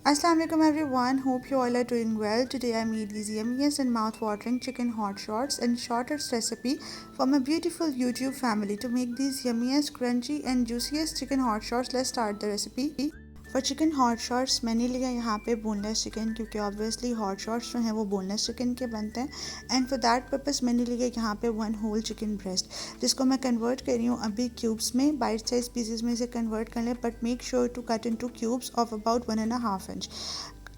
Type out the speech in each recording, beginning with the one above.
Assalamu alaikum everyone. Hope you all are doing well. Today I made these yummiest and mouth-watering chicken hot shots and shortest recipe for my beautiful YouTube family. To make these yummiest, crunchy and juiciest chicken hot shots, let's start the recipe. For chicken hot shots मैंने लिया यहाँ पे boneless chicken क्योंकि obviously hot shots जो हैं वो boneless chicken के बनते हैं and for that purpose मैंने लिया यहाँ पे one whole chicken breast जिसको मैं convert कर रही हूँ अभी cubes में bite size pieces में से convert कर लें but make sure to cut into cubes of about 1.5 inch.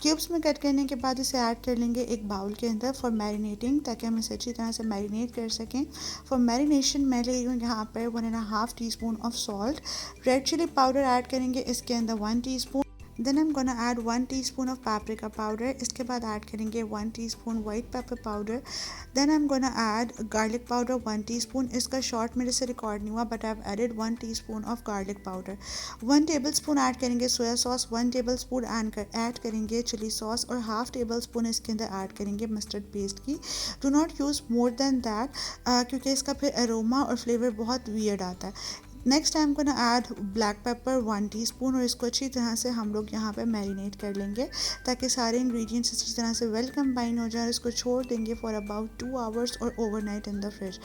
Cubes में कट करने के बाद इसे ऐड कर लेंगे एक बाउल के अंदर फॉर मैरिनेटिंग ताकि हम इसे अच्छी तरह से मैरिनेट कर सकें. फॉर मैरिनेशन मैं ले रही हूँ यहाँ पर 1.5 teaspoon of salt. Red chilli powder add करेंगे इसके अंदर 1 teaspoon. Then I am gonna add 1 teaspoon of paprika powder. इसके बाद ऐड करेंगे 1 teaspoon white pepper powder. Then I am gonna add garlic powder 1 teaspoon. इसका शॉर्ट मेरे से record नहीं हुआ but I have added 1 teaspoon of garlic powder. 1 tablespoon add करेंगे soya sauce. 1 tablespoon add करेंगे चिली सॉस और half table spoon इसके अंदर ऐड करेंगे मस्टर्ड पेस्ट की. Do not use more than that क्योंकि इसका फिर अरोमा और फ्लेवर बहुत वियर्ड आता है. नेक्स्ट टाइम को ना ऐड ब्लैक पेपर 1 टीस्पून और इसको अच्छी तरह से हम लोग यहाँ पे मैरिनेट कर लेंगे ताकि सारे इंग्रेडिएंट्स अच्छी तरह से वेल कंबाइन हो जाए और इसको छोड़ देंगे फॉर अबाउट 2 आवर्स और ओवरनाइट इन द फ्रिज.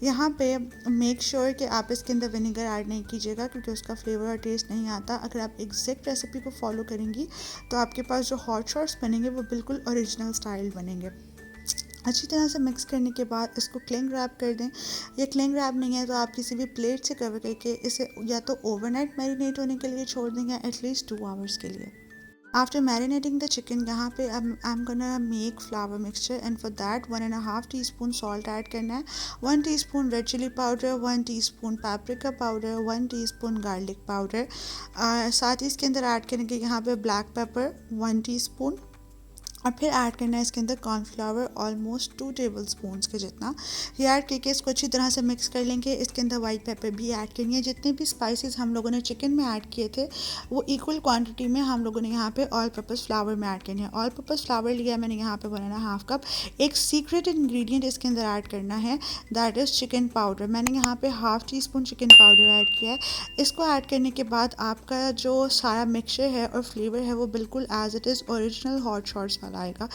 यहाँ पे मेक श्योर कि आप इसके अंदर विनेगर ऐड नहीं कीजिएगा क्योंकि उसका फ्लेवर और टेस्ट नहीं आता. अगर आप एग्जैक्ट रेसिपी को फॉलो करेंगी तो आपके पास जो हॉट शॉट्स बनेंगे वो बिल्कुल ओरिजिनल स्टाइल बनेंगे. अच्छी तरह से मिक्स करने के बाद इसको क्लिंग रैप कर दें. ये क्लिंग रैप नहीं है तो आप किसी भी प्लेट से कवर करके इसे या तो ओवरनाइट मैरिनेट होने के लिए छोड़ देंगे एटलीस्ट 2 आवर्स के लिए. आफ्टर मैरिनेटिंग द चिकन यहाँ पे I am gonna make flour mixture and for that 1.5 teaspoon salt add करना है. 1 teaspoon red chilli powder, 1 teaspoon paprika powder, 1 teaspoon garlic powder. साथ ही इसके अंदर ऐड करेंगे यहाँ पे ब्लैक पेपर 1 टीस्पून और फिर ऐड करना है इसके अंदर कॉर्नफ्लावर ऑलमोस्ट 2 टेबल स्पून्स के जितना. ये ऐड करके इसको अच्छी तरह से मिक्स कर लेंगे. इसके अंदर वाइट पेपर भी ऐड करनी है. जितने भी स्पाइसेस हम लोगों ने चिकन में ऐड किए थे वो इक्वल क्वांटिटी में हम लोगों ने यहाँ पे ऑल पर्पस फ्लावर में ऐड करनी है. ऑल पर्पस फ्लावर लिया मैंने यहाँ पे 1.5 कप. एक सीक्रेट इंग्रेडिएंट इसके अंदर ऐड करना है दैट इज़ चिकन पाउडर. मैंने यहाँ पे half teaspoon chicken powder add किया है. इसको ऐड करने के बाद आपका जो सारा मिक्सचर है और फ्लेवर है वो बिल्कुल as it is original hot shots आएगा.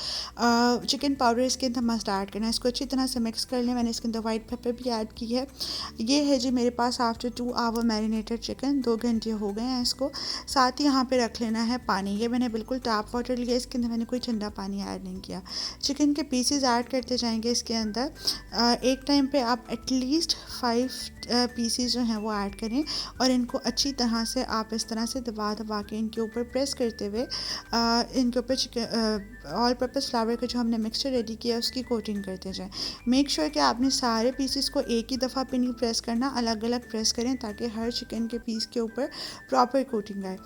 चिकन पाउडर इसके अंदर मस्ट ऐड करना है. इसको अच्छी तरह से मिक्स कर लें. मैंने इसके अंदर वाइट पेपर भी ऐड की है. ये है जी मेरे पास आफ्टर 2 आवर मैरिनेटेड चिकन. 2 घंटे हो गए हैं इसको. साथ ही यहाँ पे रख लेना है पानी. ये मैंने बिल्कुल टैप वाटर लिया. इसके अंदर मैंने कोई ठंडा पानी ऐड नहीं किया. चिकन के पीसेस ऐड करते जाएंगे इसके अंदर. एक टाइम पे आप एटलीस्ट 5 पीसीज जो हैं वो ऐड करें और इनको अच्छी तरह से आप इस तरह से दबा दबा के इनके ऊपर प्रेस करते हुए इनके ऊपर चिकन ऑल पर्पस फ्लावर का जो हमने मिक्सचर रेडी किया उसकी कोटिंग करते जाएं. मेक श्योर कि आपने सारे पीसेस को एक ही दफ़ा पे नहीं प्रेस करना, अलग अलग प्रेस करें ताकि हर चिकन के पीस के ऊपर प्रॉपर कोटिंग आए.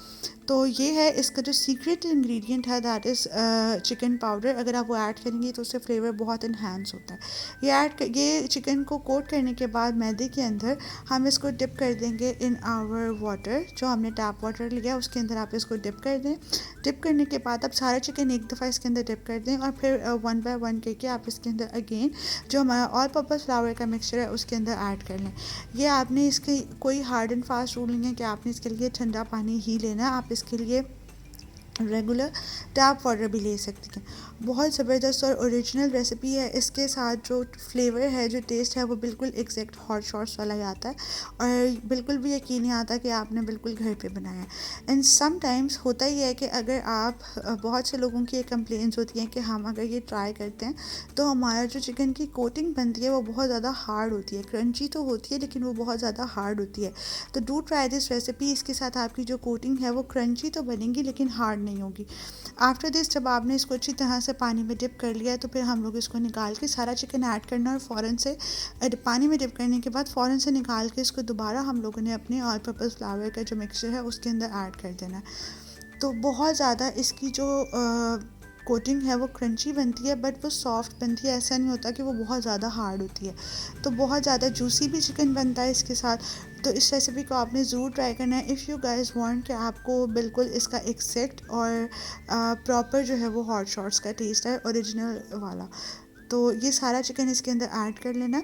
तो ये है इसका जो सीक्रेट इंग्रेडिएंट है दैट इज़ चिकन पाउडर. अगर आप वो ऐड करेंगे तो उससे फ्लेवर बहुत इन्हांस होता है. ये चिकन को कोट करने के बाद मैदे के अंदर हम इसको डिप कर देंगे इन आवर वाटर. जो हमने टैप वाटर लिया उसके अंदर आप इसको डिप कर दें. डिप करने के बाद आप सारा चिकन एक दफ़ा इसके अंदर डिप कर दें और फिर 1 बाय 1 करके आप इसके अंदर अगेन जो हमारा ऑल पर्पस फ्लावर का मिक्सचर है उसके अंदर ऐड कर लें. ये आपने इसके कोई हार्ड एंड फास्ट रूल नहीं है कि आपने इसके लिए ठंडा पानी ही लेना है. आप इसके लिए रेगुलर टैप वाटर भी ले सकती हैं. बहुत ज़बरदस्त और ओरिजिनल रेसिपी है. इसके साथ जो फ्लेवर है जो टेस्ट है वो बिल्कुल एग्जैक्ट हॉट शॉट्स वाला ही आता है और बिल्कुल भी यकीन नहीं आता कि आपने बिल्कुल घर पे बनाया है. एंड समटाइम्स होता ही है कि अगर आप बहुत से लोगों की ये कंप्लेंट्स होती हैं कि हम अगर ये ट्राई करते हैं तो हमारा जो चिकन की कोटिंग बनती है वो बहुत ज़्यादा हार्ड होती है. क्रंची तो होती है लेकिन वो बहुत ज़्यादा हार्ड होती है. तो डू ट्राई दिस रेसिपी. इसके साथ आपकी जो कोटिंग है वो क्रंची तो बनेगी लेकिन हार्ड नहीं होगी. आफ्टर दिस जब आपने इसको अच्छी तरह से पानी में डिप कर लिया है तो फिर हम लोग इसको निकाल के सारा चिकन ऐड करना और फ़ौरन से पानी में डिप करने के बाद फ़ौरन से निकाल के इसको दोबारा हम लोगों ने अपने ऑल पर्पस फ्लावर का जो मिक्सचर है उसके अंदर ऐड कर देना है. तो बहुत ज़्यादा इसकी जो कोटिंग है वो क्रंची बनती है बट वो सॉफ्ट बनती है. ऐसा नहीं होता कि वो बहुत ज़्यादा हार्ड होती है. तो बहुत ज़्यादा जूसी भी चिकन बनता है इसके साथ. तो इस रेसिपी को आपने ज़रूर ट्राई करना है इफ़ यू गाइस वांट कि आपको बिल्कुल इसका एग्जैक्ट और प्रॉपर जो है वो हॉट शॉट्स का टेस्ट है ओरिजिनल वाला. तो ये सारा चिकन इसके अंदर ऐड कर लेना.